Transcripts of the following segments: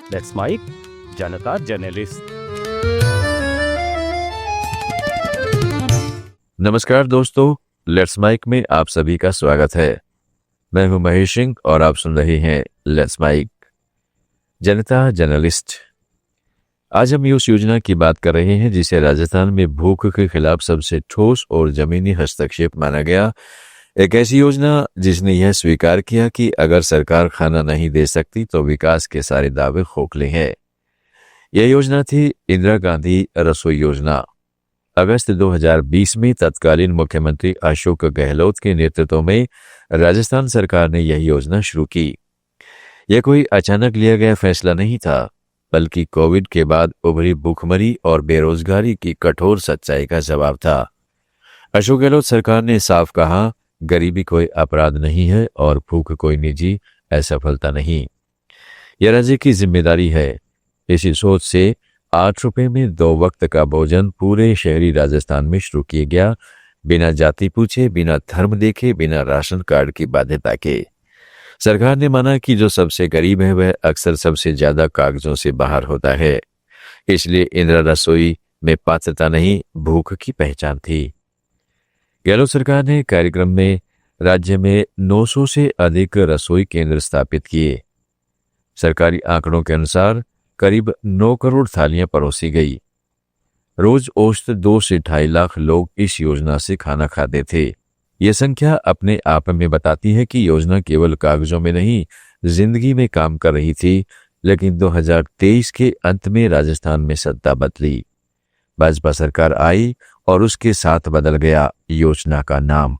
Let's mic Janata journalist. नमस्कार दोस्तों, let's mic में आप सभी का स्वागत है। मैं हूं महेश सिंह और आप सुन रहे हैं लेट्स माइक जनता जर्नलिस्ट। आज हम उस योजना की बात कर रहे हैं जिसे राजस्थान में भूख के खिलाफ सबसे ठोस और जमीनी हस्तक्षेप माना गया। एक ऐसी योजना जिसने यह स्वीकार किया कि अगर सरकार खाना नहीं दे सकती तो विकास के सारे दावे खोखले हैं। यह योजना थी इंदिरा गांधी रसोई योजना। अगस्त 2020 में तत्कालीन मुख्यमंत्री अशोक गहलोत के नेतृत्व में राजस्थान सरकार ने यह योजना शुरू की। यह कोई अचानक लिया गया फैसला नहीं था, बल्कि कोविड के बाद उभरी भूखमरी और बेरोजगारी की कठोर सच्चाई का जवाब था। अशोक गहलोत सरकार ने साफ कहा, गरीबी कोई अपराध नहीं है और भूख कोई निजी असफलता नहीं, यह राज्य की जिम्मेदारी है। इसी सोच से 8 रुपए में 2 वक्त का भोजन पूरे शहरी राजस्थान में शुरू किया गया, बिना जाति पूछे, बिना धर्म देखे, बिना राशन कार्ड की बाध्यता के। सरकार ने माना कि जो सबसे गरीब है वह अक्सर सबसे ज्यादा कागजों से बाहर होता है, इसलिए इंदिरा रसोई में पात्रता नहीं, भूख की पहचान थी। गहलोत सरकार ने कार्यक्रम में राज्य में 900 से अधिक रसोई केंद्र स्थापित किए। सरकारी आंकड़ों के अनुसार करीब 9 करोड़ थालियां परोसी गई। रोज औसत 2 से 2.5 लाख लोग इस योजना से खाना खाते थे। यह संख्या अपने आप में बताती है कि योजना केवल कागजों में नहीं, जिंदगी में काम कर रही थी। लेकिन 2023 के अंत में राजस्थान में सत्ता बदली, भाजपा सरकार आई और उसके साथ बदल गया योजना का नाम,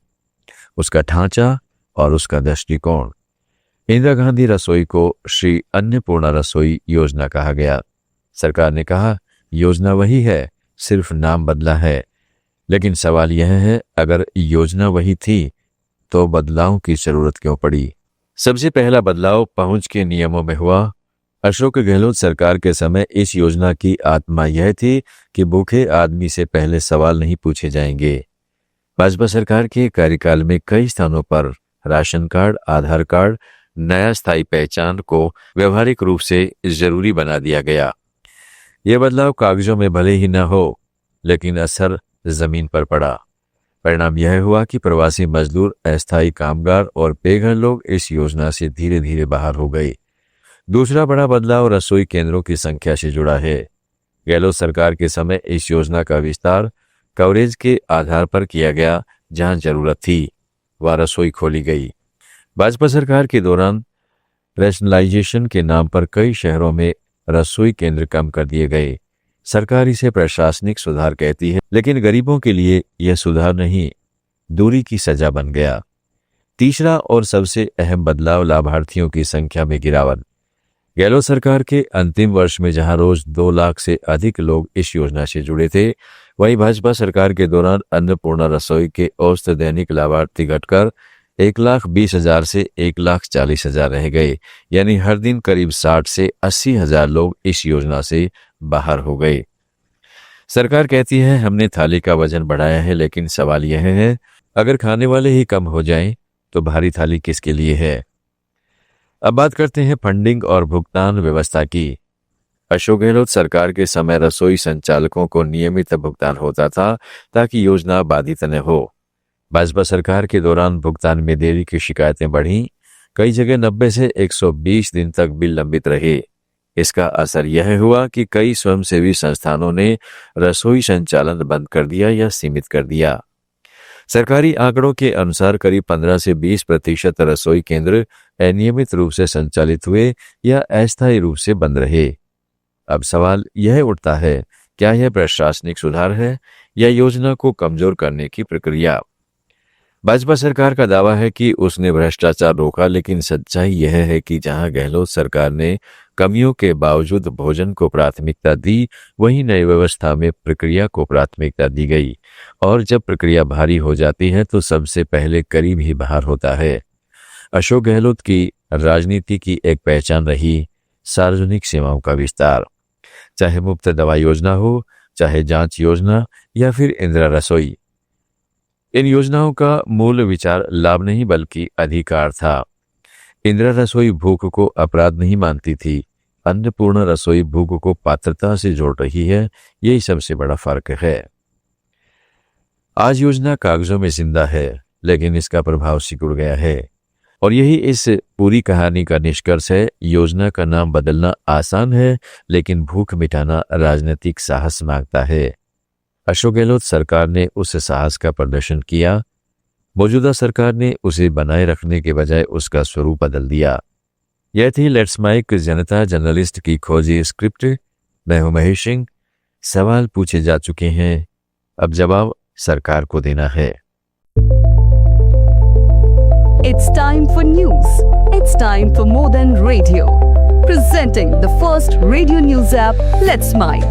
उसका ढांचा और उसका दृष्टिकोण। इंदिरा गांधी रसोई को श्री अन्नपूर्णा रसोई योजना कहा गया। सरकार ने कहा, योजना वही है, सिर्फ नाम बदला है। लेकिन सवाल यह है, अगर योजना वही थी तो बदलाव की जरूरत क्यों पड़ी? सबसे पहला बदलाव पहुंच के नियमों में हुआ। अशोक गहलोत सरकार के समय इस योजना की आत्मा यह थी कि भूखे आदमी से पहले सवाल नहीं पूछे जाएंगे। भाजपा सरकार के कार्यकाल में कई स्थानों पर राशन कार्ड, आधार कार्ड, नया स्थायी पहचान को व्यवहारिक रूप से जरूरी बना दिया गया। यह बदलाव कागजों में भले ही न हो, लेकिन असर जमीन पर पड़ा। परिणाम यह हुआ कि प्रवासी मजदूर, अस्थायी कामगार और बेघर लोग इस योजना से धीरे धीरे बाहर हो गए। दूसरा बड़ा बदलाव रसोई केंद्रों की संख्या से जुड़ा है। गहलोत सरकार के समय इस योजना का विस्तार कवरेज के आधार पर किया गया। जहां जरूरत थी वह रसोई खोली गई। भाजपा सरकार के दौरान रैशनलाइजेशन के नाम पर कई शहरों में रसोई केंद्र कम कर दिए गए। सरकार इसे प्रशासनिक सुधार कहती है, लेकिन गरीबों के लिए यह सुधार नहीं, दूरी की सजा बन गया। तीसरा और सबसे अहम बदलाव लाभार्थियों की संख्या में गिरावट। गहलोत सरकार के अंतिम वर्ष में जहां रोज 2 लाख से अधिक लोग इस योजना से जुड़े थे, वहीं भाजपा सरकार के दौरान अन्नपूर्णा रसोई के औसत दैनिक लाभार्थी घटकर 1,20,000 से 1,40,000 रह गए। यानी हर दिन करीब 60 से 80,000 लोग इस योजना से बाहर हो गए। सरकार कहती है, हमने थाली का वजन बढ़ाया है, लेकिन सवाल यह है, अगर खाने वाले ही कम हो जाएं, तो भारी थाली किसके लिए है? अब बात करते हैं फंडिंग और भुगतान व्यवस्था की। अशोक गहलोत सरकार के समय रसोई संचालकों को नियमित भुगतान होता था ताकि योजना बाधित न हो। भाजपा सरकार के दौरान भुगतान में देरी की शिकायतें बढ़ी। कई जगह 90 से 120 दिन तक बिल लंबित रहे। इसका असर यह हुआ कि कई स्वयंसेवी संस्थानों ने रसोई संचालन बंद कर दिया या सीमित कर दिया। सरकारी आंकड़ों के अनुसार करीब 15 से 20% रसोई केंद्र अनियमित रूप से संचालित हुए या अस्थायी रूप से बंद रहे। अब सवाल यह उठता है, क्या यह प्रशासनिक सुधार है या योजना को कमजोर करने की प्रक्रिया? भाजपा सरकार का दावा है कि उसने भ्रष्टाचार रोका, लेकिन सच्चाई यह है कि जहां गहलोत सरकार ने कमियों के बावजूद भोजन को प्राथमिकता दी, वहीं नई व्यवस्था में प्रक्रिया को प्राथमिकता दी गई। और जब प्रक्रिया भारी हो जाती है तो सबसे पहले करीब ही बाहर होता है। अशोक गहलोत की राजनीति की एक पहचान रही सार्वजनिक सेवाओं का विस्तार। चाहे मुफ्त दवा योजना हो, चाहे जांच योजना या फिर इंदिरा रसोई, इन योजनाओं का मूल विचार लाभ नहीं बल्कि अधिकार था। इंदिरा रसोई भूख को अपराध नहीं मानती थी, अन्नपूर्ण रसोई भूख को पात्रता से जोड़ रही है, यही सबसे बड़ा फर्क है। आज योजना कागजों में जिंदा है, लेकिन इसका प्रभाव सिकुड़ गया है और यही इस पूरी कहानी का निष्कर्ष है। योजना का नाम बदलना आसान है, लेकिन भूख मिटाना राजनीतिक साहस मांगता है। अशोक गहलोत सरकार ने उस साहस का प्रदर्शन किया। मौजूदा सरकार ने उसे बनाए रखने के बजाय उसका स्वरूप बदल दिया। यह थी लेट्स माइक जनता जर्नलिस्ट की खोजी स्क्रिप्ट। मैं हूं महेश सिंह। सवाल पूछे जा चुके हैं, अब जवाब सरकार को देना है। It's time for news. It's time for more than radio. Presenting the first radio news app, Let's Mic.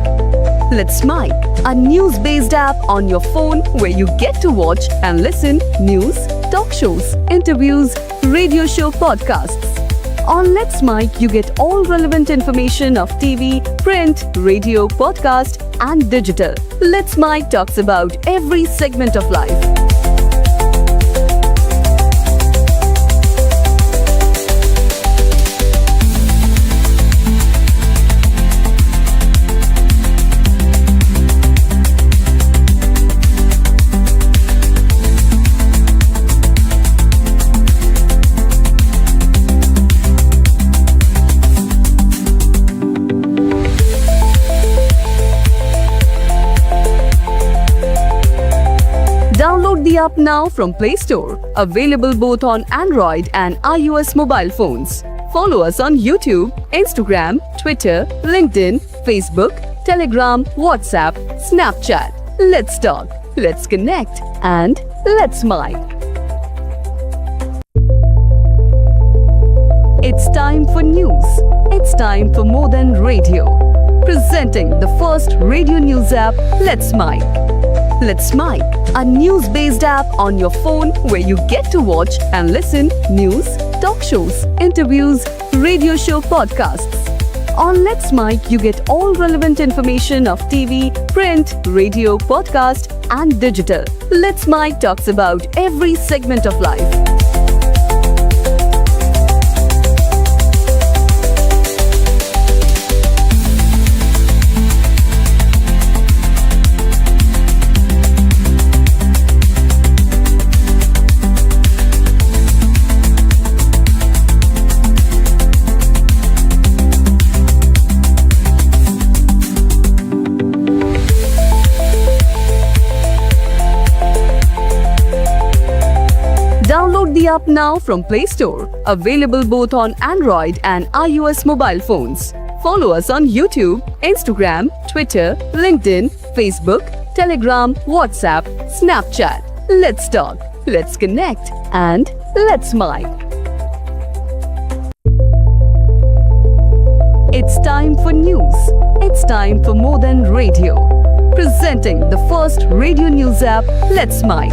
Let's Mic, a news-based app on your phone where you get to watch and listen news, talk shows, interviews, radio show podcasts. On Let's Mic, you get all relevant information of TV, print, radio, podcast, and digital. Let's Mic talks about every segment of life. Download the app now from Play Store. Available both on Android and iOS mobile phones. Follow us on YouTube, Instagram, Twitter, LinkedIn, Facebook, Telegram, WhatsApp, Snapchat. Let's talk, let's connect, and let's mic. It's time for news. It's time for more than radio. Presenting the first radio news app, Let's Mic. Let's Mic, a news-based app on your phone where you get to watch and listen news, talk shows, interviews, radio show podcasts. On Let's Mic, you get all relevant information of TV, print, radio, podcast, and digital. Let's Mic talks about every segment of life. Download the app now from Play Store. Available both on Android and iOS mobile phones. Follow us on YouTube, Instagram, Twitter, LinkedIn, Facebook, Telegram, WhatsApp, Snapchat. Let's talk, let's connect, and let's mic. It's time for news. It's time for more than radio. Presenting the first radio news app, Let's Mic.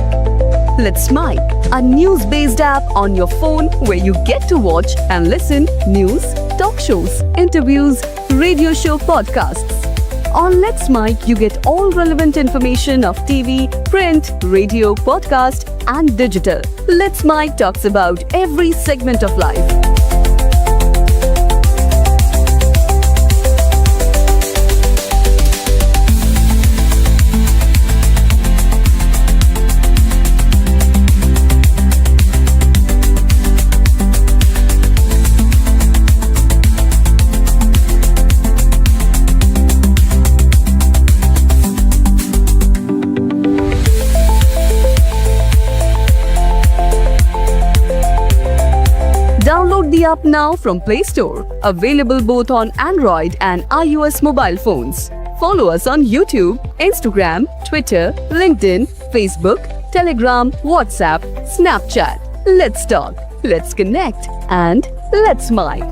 Let's Mic, a news-based app on your phone where you get to watch and listen news, talk shows, interviews, radio show podcasts. On Let's Mic, you get all relevant information of TV, print, radio, podcast, and digital. Let's Mic talks about every segment of life. Download the app now from Play Store. Available both on Android and iOS mobile phones. Follow us on YouTube, Instagram, Twitter, LinkedIn, Facebook, Telegram, WhatsApp, Snapchat. Let's talk, let's connect, and let's mic.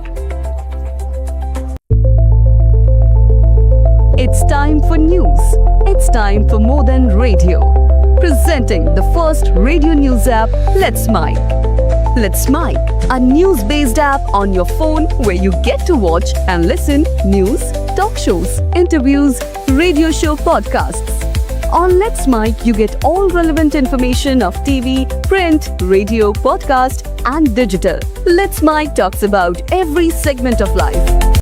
It's time for news. It's time for more than radio. Presenting the first radio news app, Let's Mic. Let's Mic, a news-based app on your phone where you get to watch and listen news, talk shows, interviews, radio show podcasts. On Let's Mic, you get all relevant information of TV, print, radio, podcast, and digital. Let's Mic talks about every segment of life.